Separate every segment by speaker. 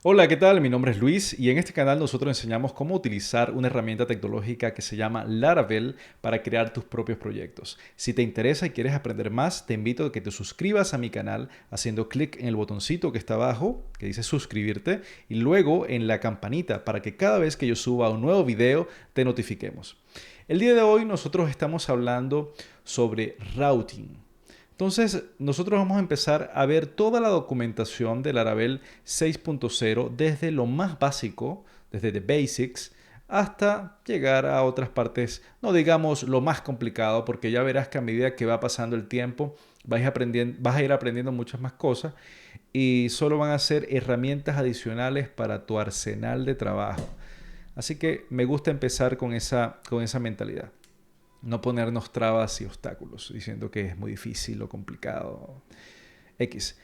Speaker 1: Hola, ¿qué tal? Mi nombre es Luis y en este canal nosotros enseñamos cómo utilizar una herramienta tecnológica que se llama Laravel para crear tus propios proyectos. Si te interesa y quieres aprender más, te invito a que te suscribas a mi canal haciendo clic en el botoncito que está abajo, que dice suscribirte, y luego en la campanita para que cada vez que yo suba un nuevo video te notifiquemos. El día de hoy nosotros estamos hablando sobre routing. Entonces, nosotros vamos a empezar a ver toda la documentación de Laravel 6.0 desde lo más básico, desde the basics, hasta llegar a otras partes, no digamos lo más complicado, porque ya verás que a medida que va pasando el tiempo, vas a ir aprendiendo muchas más cosas y solo van a ser herramientas adicionales para tu arsenal de trabajo. Así que me gusta empezar con esa mentalidad. No ponernos trabas y obstáculos, diciendo que es muy difícil o complicado. X.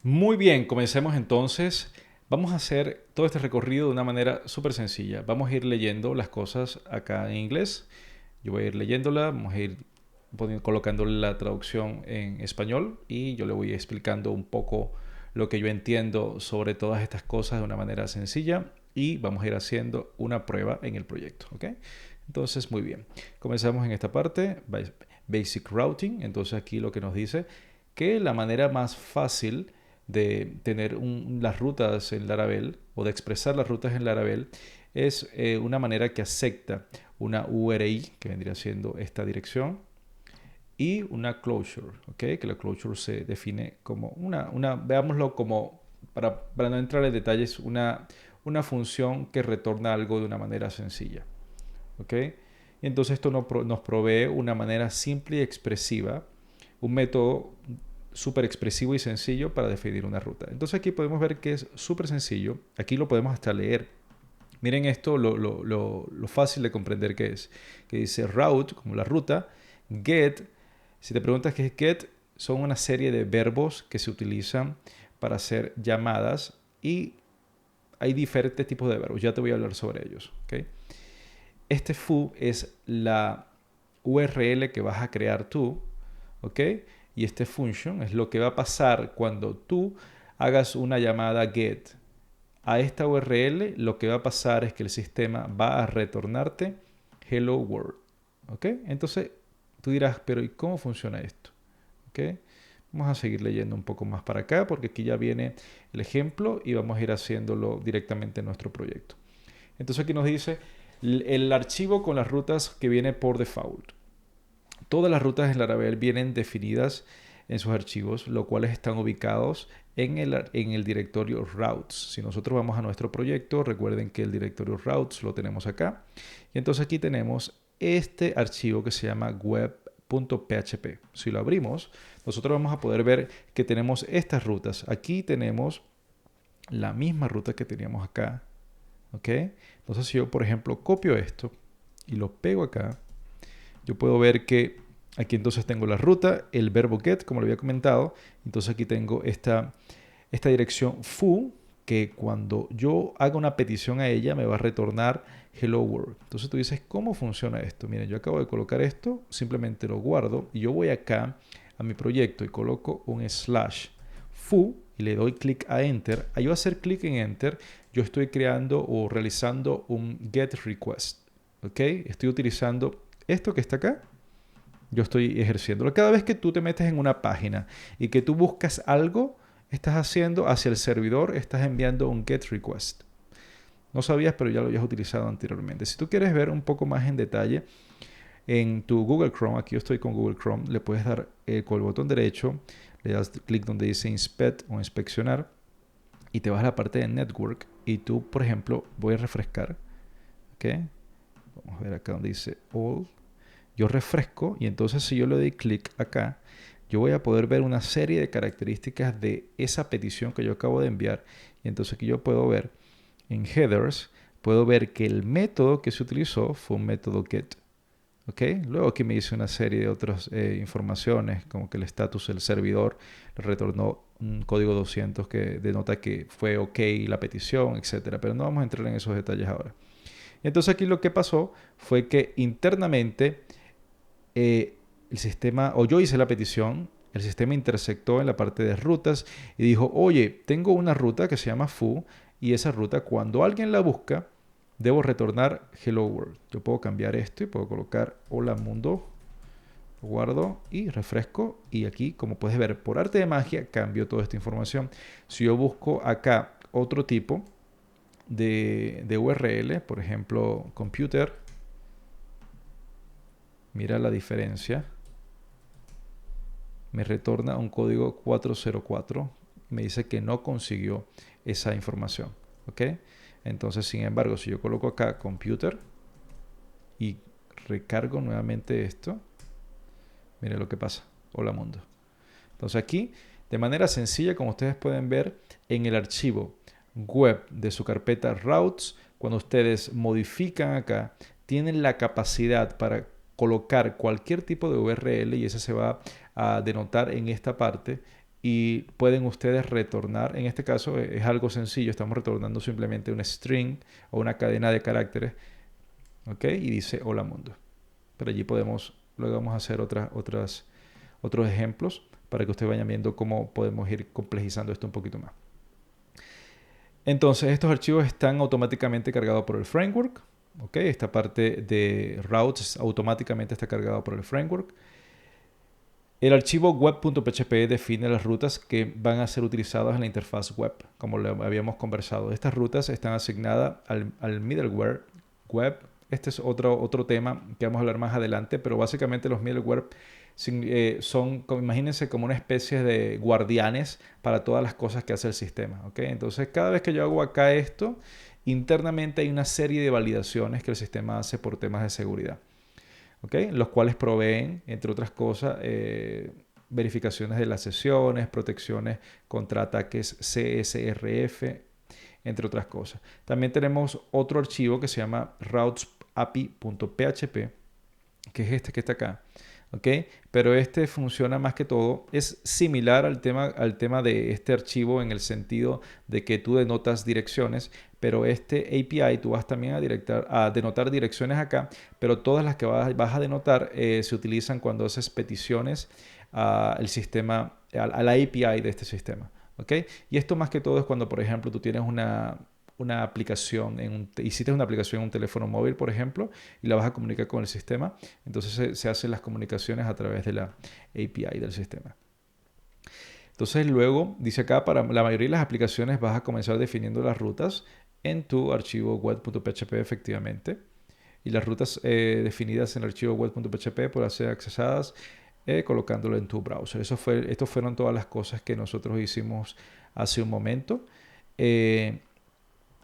Speaker 1: Muy bien, comencemos entonces. Vamos a hacer todo este recorrido de una manera súper sencilla. Vamos a ir leyendo las cosas acá en inglés. Yo voy a ir leyéndola, vamos a ir colocándole la traducción en español y yo le voy explicando un poco lo que yo entiendo sobre todas estas cosas de una manera sencilla y vamos a ir haciendo una prueba en el proyecto, ¿ok? Entonces, muy bien. Comenzamos en esta parte, Basic Routing. Entonces aquí lo que nos dice que la manera más fácil de tener las rutas en Laravel o de expresar las rutas en Laravel es una manera que acepta una URI, que vendría siendo esta dirección, y una closure, ¿ok? Que la closure se define como veámoslo como, para no entrar en detalles, una función que retorna algo de una manera sencilla, ¿ok? Y entonces esto nos provee una manera simple y expresiva, un método súper expresivo y sencillo para definir una ruta. Entonces aquí podemos ver que es súper sencillo. Aquí lo podemos hasta leer. Miren esto, lo fácil de comprender que es. Que dice route, como la ruta, get. Si te preguntas qué es get, son una serie de verbos que se utilizan para hacer llamadas y hay diferentes tipos de verbos. Ya te voy a hablar sobre ellos. ¿Okay? Este foo es la URL que vas a crear tú, ¿ok? Y este function es lo que va a pasar cuando tú hagas una llamada get a esta URL. Lo que va a pasar es que el sistema va a retornarte hello world, ¿ok? Entonces tú dirás, pero ¿y cómo funciona esto? ¿Ok? Vamos a seguir leyendo un poco más para acá porque aquí ya viene el ejemplo y vamos a ir haciéndolo directamente en nuestro proyecto. Entonces aquí nos dice el archivo con las rutas que viene por default. Todas las rutas en Laravel vienen definidas en sus archivos, los cuales están ubicados en el directorio routes. Si nosotros vamos a nuestro proyecto, recuerden que el directorio routes lo tenemos acá. Y entonces aquí tenemos este archivo que se llama web.php. Si lo abrimos, nosotros vamos a poder ver que tenemos estas rutas. Aquí tenemos la misma ruta que teníamos acá. ¿Ok? Entonces si yo, por ejemplo, copio esto y lo pego acá, yo puedo ver que aquí entonces tengo la ruta, el verbo get, como lo había comentado. Entonces aquí tengo esta dirección foo, que cuando yo haga una petición a ella me va a retornar hello world. Entonces tú dices, ¿cómo funciona esto? Miren, yo acabo de colocar esto, simplemente lo guardo y yo voy acá a mi proyecto y coloco un slash foo y le doy clic a enter. Al yo hacer clic en enter, yo estoy creando o realizando un get request. ¿Ok? Estoy utilizando esto que está acá, yo estoy ejerciéndolo. Cada vez que tú te metes en una página y que tú buscas algo, estás haciendo hacia el servidor, estás enviando un GET request. No sabías, pero ya lo habías utilizado anteriormente. Si tú quieres ver un poco más en detalle, en tu Google Chrome, aquí yo estoy con Google Chrome, le puedes dar con el botón derecho, le das clic donde dice Inspect o Inspeccionar y te vas a la parte de Network y tú, por ejemplo, voy a refrescar. ¿Ok? Vamos a ver acá donde dice All. Yo refresco y entonces si yo le doy clic acá, yo voy a poder ver una serie de características de esa petición que yo acabo de enviar. Y entonces aquí yo puedo ver en headers, puedo ver que el método que se utilizó fue un método get. ¿Ok? Luego aquí me dice una serie de otras informaciones, como que el estatus del servidor retornó un código 200 que denota que fue ok la petición, etcétera. Pero no vamos a entrar en esos detalles ahora. Entonces aquí lo que pasó fue que internamente el sistema, o yo hice la petición, el sistema intersectó en la parte de rutas y dijo, oye, tengo una ruta que se llama foo y esa ruta, cuando alguien la busca, debo retornar Hello World. Yo puedo cambiar esto y puedo colocar Hola Mundo. Guardo y refresco, y aquí, como puedes ver, por arte de magia cambio toda esta información. Si yo busco acá otro tipo de URL, por ejemplo computer, mira la diferencia, me retorna un código 404, me dice que no consiguió esa información, ¿ok? Entonces, sin embargo, si yo coloco acá computer y recargo nuevamente esto, mire lo que pasa. Hola mundo. Entonces aquí, de manera sencilla, como ustedes pueden ver, en el archivo web de su carpeta routes, cuando ustedes modifican acá, tienen la capacidad para colocar cualquier tipo de URL, y ese se va a denotar en esta parte, y pueden ustedes retornar. En este caso es algo sencillo, estamos retornando simplemente un string o una cadena de caracteres, ¿ok? Y dice hola mundo. Pero allí luego vamos a hacer otros ejemplos para que ustedes vayan viendo cómo podemos ir complejizando esto un poquito más. Entonces, estos archivos están automáticamente cargados por el framework. ¿Ok? Esta parte de routes automáticamente está cargada por el framework. El archivo web.php define las rutas que van a ser utilizadas en la interfaz web, como lo habíamos conversado. Estas rutas están asignadas al middleware web. Este es otro tema que vamos a hablar más adelante, pero básicamente los middleware son, imagínense, como una especie de guardianes para todas las cosas que hace el sistema. ¿Ok? Entonces, cada vez que yo hago acá esto, internamente hay una serie de validaciones que el sistema hace por temas de seguridad. ¿Okay? Los cuales proveen, entre otras cosas, verificaciones de las sesiones, protecciones contra ataques CSRF, entre otras cosas. También tenemos otro archivo que se llama routesapi.php, que es este que está acá. ¿Okay? Pero este funciona más que todo, es similar al tema de este archivo en el sentido de que tú denotas direcciones, pero este API tú vas también a denotar direcciones acá, pero todas las que vas a denotar se utilizan cuando haces peticiones al sistema, a la API de este sistema. ¿Okay? Y esto más que todo es cuando, por ejemplo, tú tienes una aplicación, hiciste una aplicación en un teléfono móvil, por ejemplo, y la vas a comunicar con el sistema. Entonces se hacen las comunicaciones a través de la API del sistema. Entonces luego, dice acá, para la mayoría de las aplicaciones vas a comenzar definiendo las rutas en tu archivo web.php efectivamente. Y las rutas definidas en el archivo web.php podrán ser accesadas colocándolo en tu browser. Estas fueron todas las cosas que nosotros hicimos hace un momento.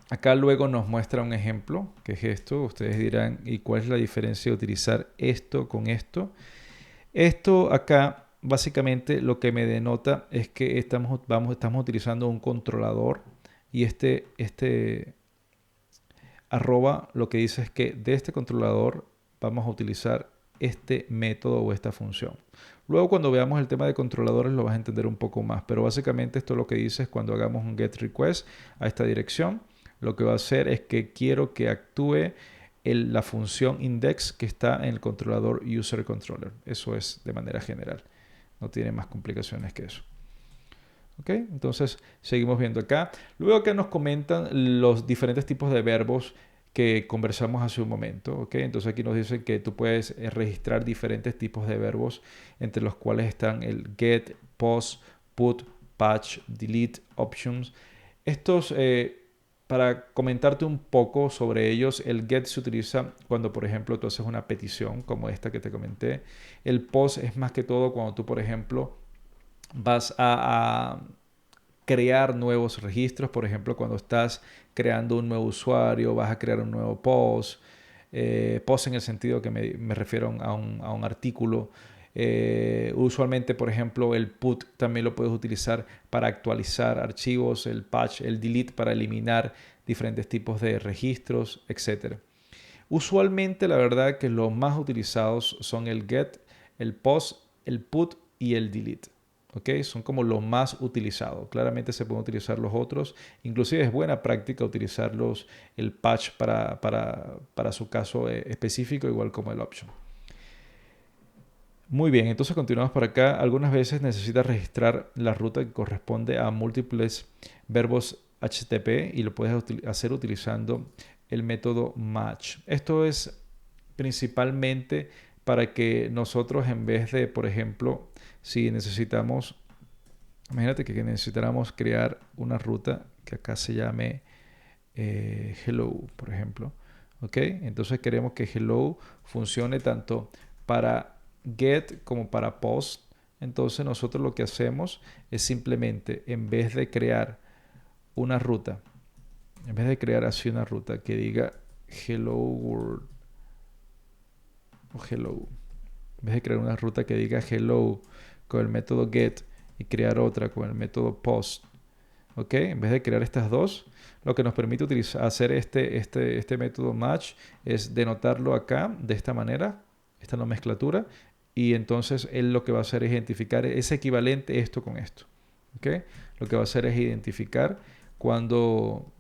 Speaker 1: Acá luego nos muestra un ejemplo, que es esto. Ustedes dirán, ¿y cuál es la diferencia de utilizar esto con esto? Esto acá básicamente lo que me denota es que estamos utilizando un controlador, y este arroba lo que dice es que de este controlador vamos a utilizar este método o esta función. Luego cuando veamos el tema de controladores lo vas a entender un poco más, pero básicamente esto lo que dice es cuando hagamos un get request a esta dirección, lo que va a hacer es que quiero que actúe la función index que está en el controlador user controller. Eso es de manera general. No tiene más complicaciones que eso. ¿Ok? Entonces seguimos viendo acá. Luego acá nos comentan los diferentes tipos de verbos que conversamos hace un momento. ¿Ok? Entonces aquí nos dicen que tú puedes registrar diferentes tipos de verbos, entre los cuales están el get, post, put, patch, delete, options. Estos, para comentarte un poco sobre ellos, el get se utiliza cuando, por ejemplo, tú haces una petición como esta que te comenté. El post es más que todo cuando tú, por ejemplo, vas a crear nuevos registros. Por ejemplo, cuando estás creando un nuevo usuario, vas a crear un nuevo post. Post en el sentido que me refiero a un artículo. Usualmente, por ejemplo, el put también lo puedes utilizar para actualizar archivos, el patch, el delete para eliminar diferentes tipos de registros, etc. Usualmente, la verdad que los más utilizados son el get, el post, el put y el delete. ¿Okay? Son como los más utilizados. Claramente se pueden utilizar los otros. Inclusive es buena práctica utilizarlos, el patch para su caso específico, igual como el option. Muy bien, entonces continuamos por acá. Algunas veces necesitas registrar la ruta que corresponde a múltiples verbos HTTP y lo puedes hacer utilizando el método match. Esto es principalmente para que nosotros, en vez de, por ejemplo, si necesitamos, imagínate que necesitáramos crear una ruta que acá se llame hello, por ejemplo. ¿Ok? Entonces queremos que hello funcione tanto para get como para post. Entonces nosotros lo que hacemos es simplemente, en vez de crear una ruta, en vez de crear así una ruta que diga hello world o hello, en vez de crear una ruta que diga hello con el método get y crear otra con el método post, ¿ok? En vez de crear estas dos, lo que nos permite hacer este método match es denotarlo acá de esta manera, esta nomenclatura, y entonces él lo que va a hacer es identificar ese equivalente esto con esto, ¿ok? Lo que va a hacer es identificar cuando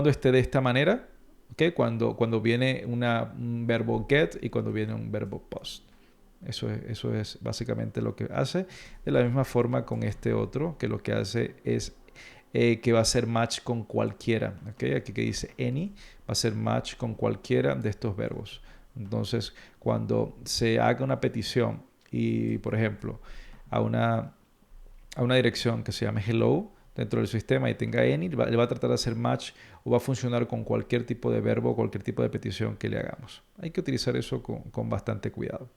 Speaker 1: esté de esta manera, ¿ok? Cuando viene un verbo get y cuando viene un verbo post. Eso es básicamente lo que hace. De la misma forma con este otro, que lo que hace es que va a ser match con cualquiera. ¿Okay? Aquí que dice any, va a ser match con cualquiera de estos verbos. Entonces, cuando se haga una petición y, por ejemplo, a una dirección que se llame hello dentro del sistema y tenga any, le va a tratar de hacer match o va a funcionar con cualquier tipo de verbo, cualquier tipo de petición que le hagamos. Hay que utilizar eso con bastante cuidado.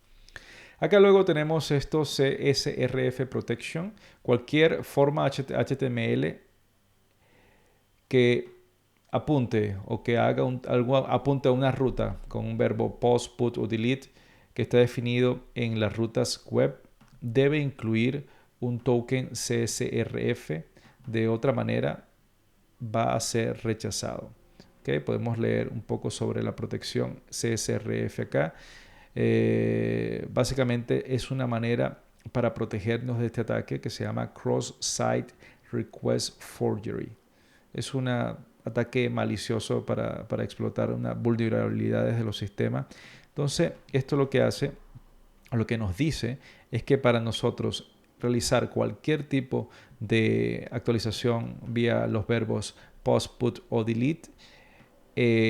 Speaker 1: Acá luego tenemos esto CSRF Protection. Cualquier forma HTML que apunte o que haga apunte a una ruta con un verbo post, put o delete que está definido en las rutas web debe incluir un token CSRF. De otra manera va a ser rechazado. ¿Okay? Podemos leer un poco sobre la protección CSRF acá. Básicamente es una manera para protegernos de este ataque que se llama Cross-Site Request Forgery. Es un ataque malicioso para explotar unas vulnerabilidades de los sistemas. Entonces, esto lo que hace, lo que nos dice, es que para nosotros realizar cualquier tipo de actualización vía los verbos post, put o delete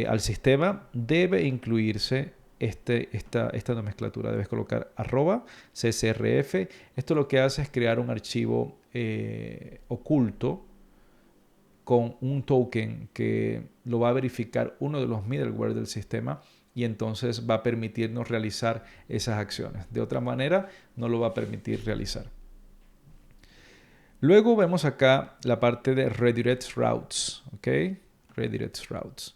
Speaker 1: al sistema, debe incluirse esta nomenclatura. Debes colocar @csrf. Esto lo que hace es crear un archivo oculto con un token que lo va a verificar uno de los middleware del sistema y entonces va a permitirnos realizar esas acciones. De otra manera, no lo va a permitir realizar. Luego vemos acá la parte de redirect routes, ¿ok? Redirect routes.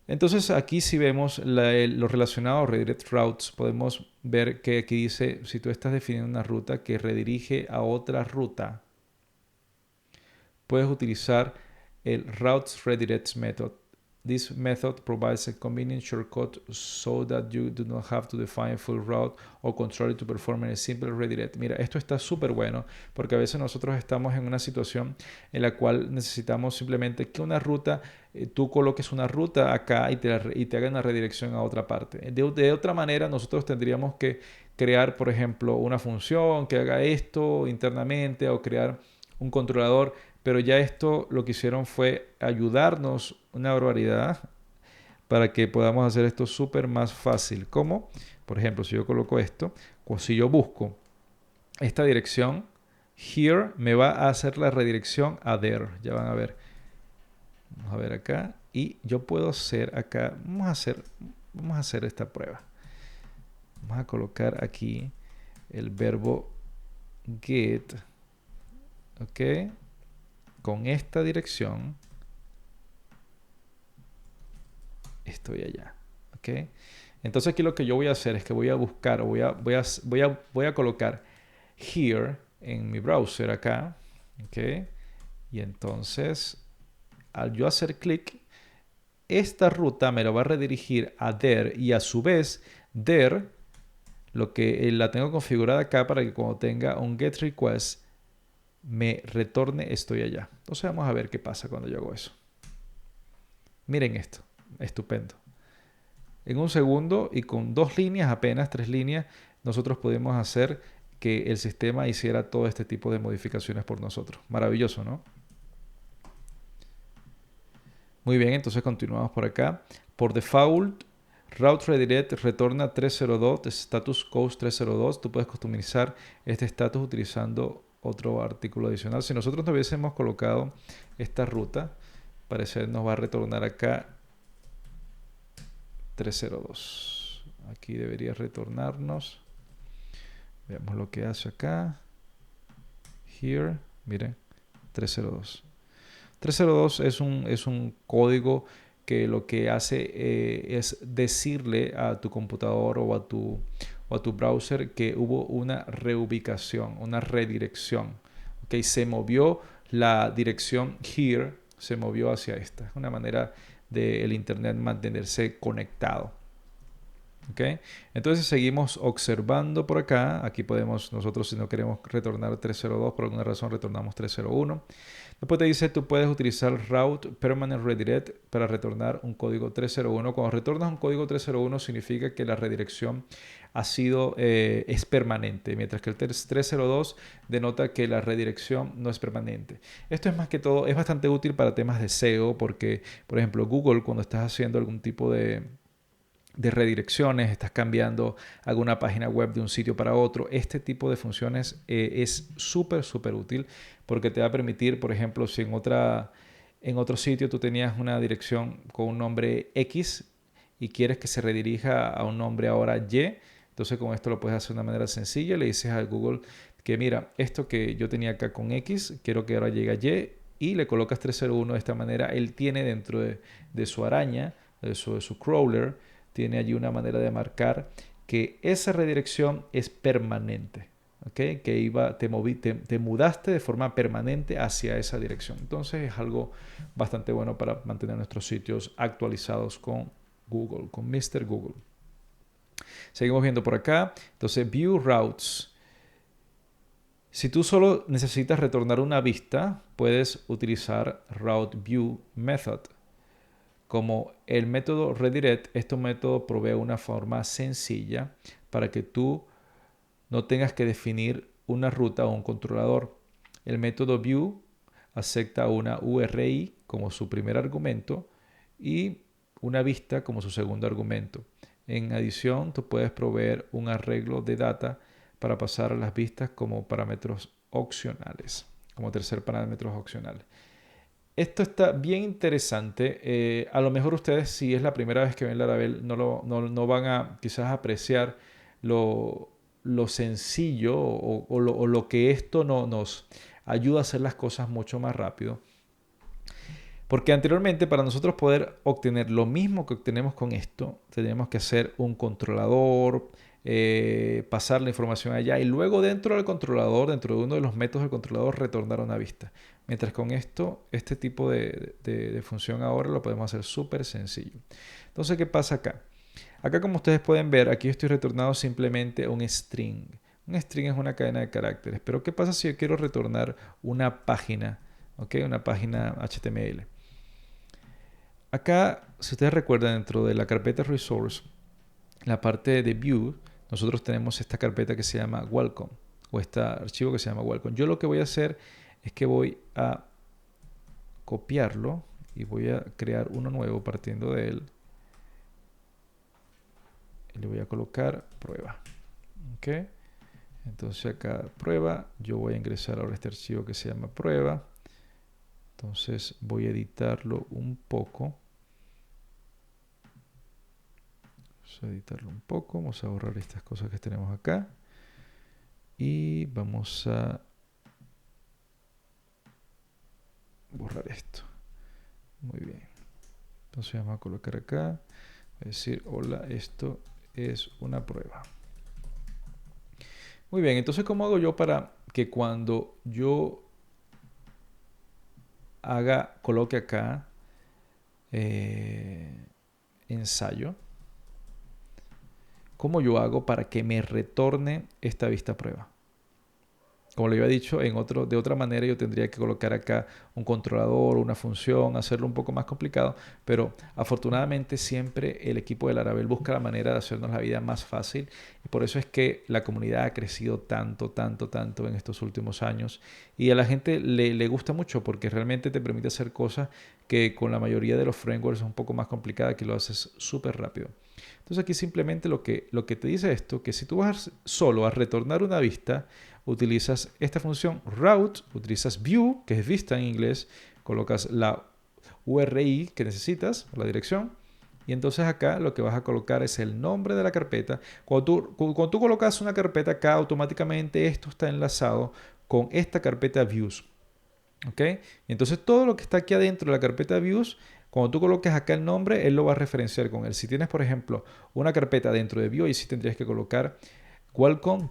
Speaker 1: Entonces aquí si vemos lo relacionado a redirect routes, podemos ver que aquí dice, si tú estás definiendo una ruta que redirige a otra ruta, puedes utilizar el routes redirects method. This method provides a convenient shortcut so that you do not have to define a full route or control it to perform a simple redirect. Mira, esto está súper bueno porque a veces nosotros estamos en una situación en la cual necesitamos simplemente que una ruta, tú coloques una ruta acá y te haga una redirección a otra parte. De otra manera, nosotros tendríamos que crear, por ejemplo, una función que haga esto internamente o crear un controlador, pero ya esto lo que hicieron fue ayudarnos una barbaridad para que podamos hacer esto súper más fácil. Como, por ejemplo, si yo coloco esto, o si yo busco esta dirección, here me va a hacer la redirección a there. Ya van a ver. Vamos a ver acá. Y yo puedo hacer acá, vamos a hacer esta prueba. Vamos a colocar aquí el verbo get. ¿Ok? Con esta dirección estoy allá. ¿Ok? Entonces aquí lo que yo voy a hacer es que voy a buscar, voy a colocar here en mi browser acá. ¿Ok? Y entonces al yo hacer clic, esta ruta me lo va a redirigir a there y a su vez there lo que la tengo configurada acá para que cuando tenga un get request me retorne estoy allá. Entonces vamos a ver qué pasa cuando yo hago eso. Miren esto, estupendo. En un segundo y con 2 líneas, apenas 3 líneas, nosotros pudimos hacer que el sistema hiciera todo este tipo de modificaciones por nosotros. Maravilloso, ¿no? Muy bien, entonces continuamos por acá. Por default, Route Redirect retorna 302, status coast 302. Tú puedes customizar este status utilizando otro artículo adicional. Si nosotros no hubiésemos colocado esta ruta, parece nos va a retornar acá 302. Aquí debería retornarnos. Veamos lo que hace acá. Here, miren, 302. 302 es un código que lo que hace es decirle a tu computador o a tu browser que hubo una reubicación, una redirección. ¿Okay? Se movió la dirección here, se movió hacia esta. Es una manera del Internet mantenerse conectado. ¿Okay? Entonces seguimos observando por acá. Aquí podemos, nosotros si no queremos retornar 302, por alguna razón retornamos 301. Después te dice, tú puedes utilizar Route Permanent Redirect para retornar un código 301. Cuando retornas un código 301 significa que la redirección es permanente, mientras que el 302 denota que la redirección no es permanente. Esto es más que todo, es bastante útil para temas de SEO porque, por ejemplo, Google, cuando estás haciendo algún tipo de redirecciones, estás cambiando alguna página web de un sitio para otro, este tipo de funciones es súper útil porque te va a permitir, por ejemplo, si en otro sitio tú tenías una dirección con un nombre X y quieres que se redirija a un nombre ahora Y, entonces con esto lo puedes hacer de una manera sencilla. Le dices a Google que mira, esto que yo tenía acá con X, quiero que ahora llegue a Y, y le colocas 301 de esta manera. Él tiene dentro de su araña, de su crawler, tiene allí una manera de marcar que esa redirección es permanente. ¿Okay? Que te mudaste de forma permanente hacia esa dirección. Entonces es algo bastante bueno para mantener nuestros sitios actualizados con Google, con Mr. Google. Seguimos viendo por acá. Entonces, View Routes. Si tú solo necesitas retornar una vista, puedes utilizar Route View Method. Como el método redirect, este método provee una forma sencilla para que tú no tengas que definir una ruta o un controlador. El método view acepta una URI como su primer argumento y una vista como su segundo argumento. En adición, tú puedes proveer un arreglo de data para pasar a las vistas como parámetros opcionales, como tercer parámetros opcionales. Esto está bien interesante. A lo mejor ustedes, si es la primera vez que ven Laravel, no van a quizás apreciar lo sencillo o lo que esto nos ayuda a hacer las cosas mucho más rápido. Porque anteriormente, para nosotros poder obtener lo mismo que obtenemos con esto, teníamos que hacer un controlador, pasar la información allá y luego dentro del controlador, dentro de uno de los métodos del controlador, retornar una vista. Mientras con esto, este tipo de función ahora lo podemos hacer súper sencillo. Entonces, ¿qué pasa acá? Acá, como ustedes pueden ver, aquí estoy retornando simplemente un string. Un string es una cadena de caracteres. Pero ¿qué pasa si yo quiero retornar una página? ¿Okay? Una página HTML. Acá, si ustedes recuerdan, dentro de la carpeta Resource, la parte de View, nosotros tenemos esta carpeta que se llama Welcome, o este archivo que se llama Welcome. Yo lo que voy a hacer es que voy a copiarlo y voy a crear uno nuevo partiendo de él. Y le voy a colocar prueba. ¿Okay? Entonces acá prueba, yo voy a ingresar ahora este archivo que se llama prueba. Entonces voy a editarlo un poco. Vamos a borrar estas cosas que tenemos acá y vamos a borrar esto. Muy bien, entonces vamos a colocar acá, voy a decir hola, esto es una prueba. Muy bien, entonces ¿cómo hago yo para que cuando yo coloque acá ensayo, ¿cómo yo hago para que me retorne esta vista prueba? Como le había dicho, de otra manera yo tendría que colocar acá un controlador, una función, hacerlo un poco más complicado, pero afortunadamente siempre el equipo de Laravel busca la manera de hacernos la vida más fácil y por eso es que la comunidad ha crecido tanto en estos últimos años y a la gente le gusta mucho porque realmente te permite hacer cosas que con la mayoría de los frameworks es un poco más complicada, que lo haces súper rápido. Entonces aquí simplemente lo que te dice esto, que si tú vas solo a retornar una vista, utilizas esta función route, utilizas view, que es vista en inglés, colocas la URI que necesitas, la dirección, y entonces acá lo que vas a colocar es el nombre de la carpeta. Cuando tú colocas una carpeta acá, automáticamente esto está enlazado con esta carpeta views. ¿Ok? Y entonces todo lo que está aquí adentro de la carpeta views, cuando tú coloques acá el nombre, él lo va a referenciar con él. Si tienes, por ejemplo, una carpeta dentro de view, ahí sí tendrías que colocar Qualcomm.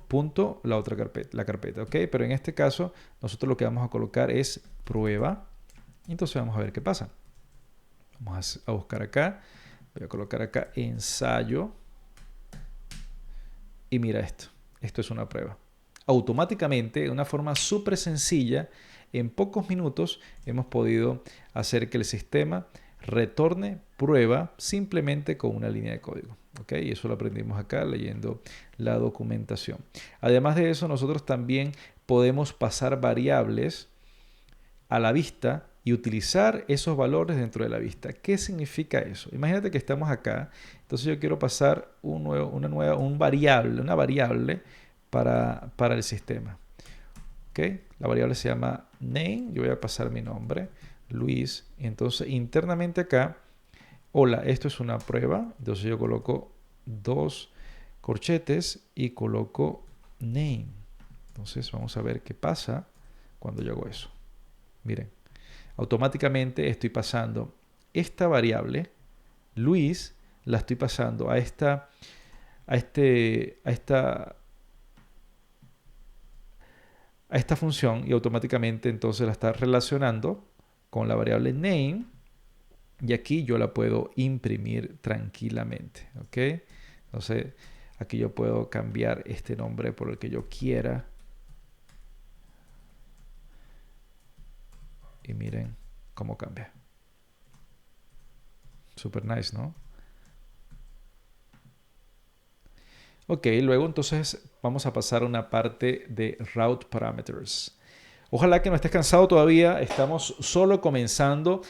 Speaker 1: La otra carpeta, ¿ok? Pero en este caso, nosotros lo que vamos a colocar es prueba. Entonces vamos a ver qué pasa. Vamos a buscar acá. Voy a colocar acá ensayo. Y mira esto. Esto es una prueba. Automáticamente, de una forma súper sencilla, en pocos minutos hemos podido hacer que el sistema retorne prueba simplemente con una línea de código. ¿Ok? Y eso lo aprendimos acá leyendo la documentación. Además de eso, nosotros también podemos pasar variables a la vista y utilizar esos valores dentro de la vista. ¿Qué significa eso? Imagínate que estamos acá, entonces yo quiero pasar una variable para el sistema. ¿Okay? La variable se llama name, yo voy a pasar mi nombre, Luis, entonces internamente acá, hola, esto es una prueba, entonces yo coloco 2 corchetes y coloco name. Entonces vamos a ver qué pasa cuando yo hago eso. Miren, automáticamente estoy pasando esta variable, Luis, la estoy pasando a esta función y automáticamente entonces la está relacionando con la variable name y aquí yo la puedo imprimir tranquilamente. ¿Ok? Entonces aquí yo puedo cambiar este nombre por el que yo quiera. Y miren cómo cambia. Super nice, ¿no? Ok, luego entonces vamos a pasar a una parte de route parameters. Ojalá que no estés cansado todavía, estamos solo comenzando.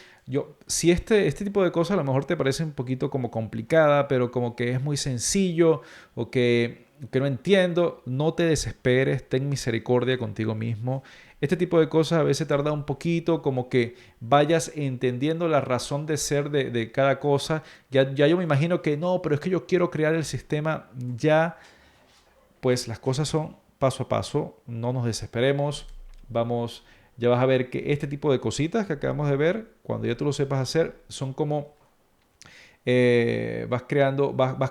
Speaker 1: Si este tipo de cosas a lo mejor te parece un poquito como complicada, pero como que es muy sencillo o que no entiendo, no te desesperes, ten misericordia contigo mismo. Este tipo de cosas a veces tarda un poquito, como que vayas entendiendo la razón de ser de cada cosa. Ya yo me imagino que no, pero es que yo quiero crear el sistema ya. Pues las cosas son paso a paso, no nos desesperemos. Ya vas a ver que este tipo de cositas que acabamos de ver, cuando ya tú lo sepas hacer, son como vas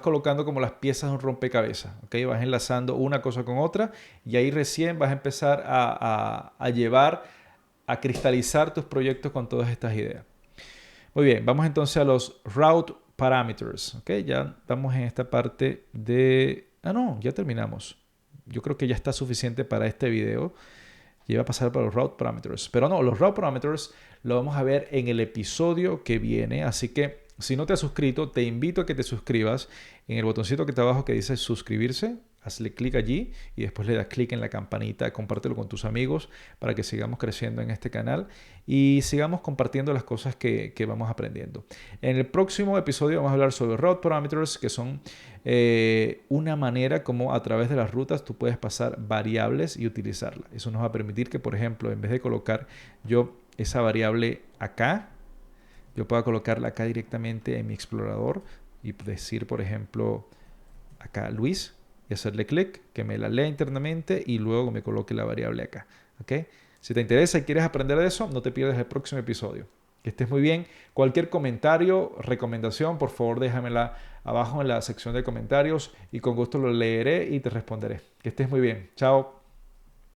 Speaker 1: colocando como las piezas de un rompecabezas, ¿ok? Vas enlazando una cosa con otra y ahí recién vas a empezar a cristalizar tus proyectos con todas estas ideas. Muy bien, vamos entonces a los route parameters, ¿ok? Ya estamos en esta parte de... no, ya terminamos. Yo creo que ya está suficiente para este video. Y va a pasar para los route parameters. Pero no, los route parameters lo vamos a ver en el episodio que viene. Así que si no te has suscrito, te invito a que te suscribas en el botoncito que está abajo que dice suscribirse. Hazle clic allí y después le das clic en la campanita, compártelo con tus amigos para que sigamos creciendo en este canal y sigamos compartiendo las cosas que vamos aprendiendo. En el próximo episodio vamos a hablar sobre route parameters, que son una manera como a través de las rutas tú puedes pasar variables y utilizarlas. Eso nos va a permitir que, por ejemplo, en vez de colocar yo esa variable acá, yo pueda colocarla acá directamente en mi explorador y decir, por ejemplo, acá Luis, y hacerle clic, que me la lea internamente y luego me coloque la variable acá. ¿Okay? Si te interesa y quieres aprender de eso, no te pierdas el próximo episodio. Que estés muy bien. Cualquier comentario, recomendación, por favor déjamela abajo en la sección de comentarios y con gusto lo leeré y te responderé. Que estés muy bien. Chao.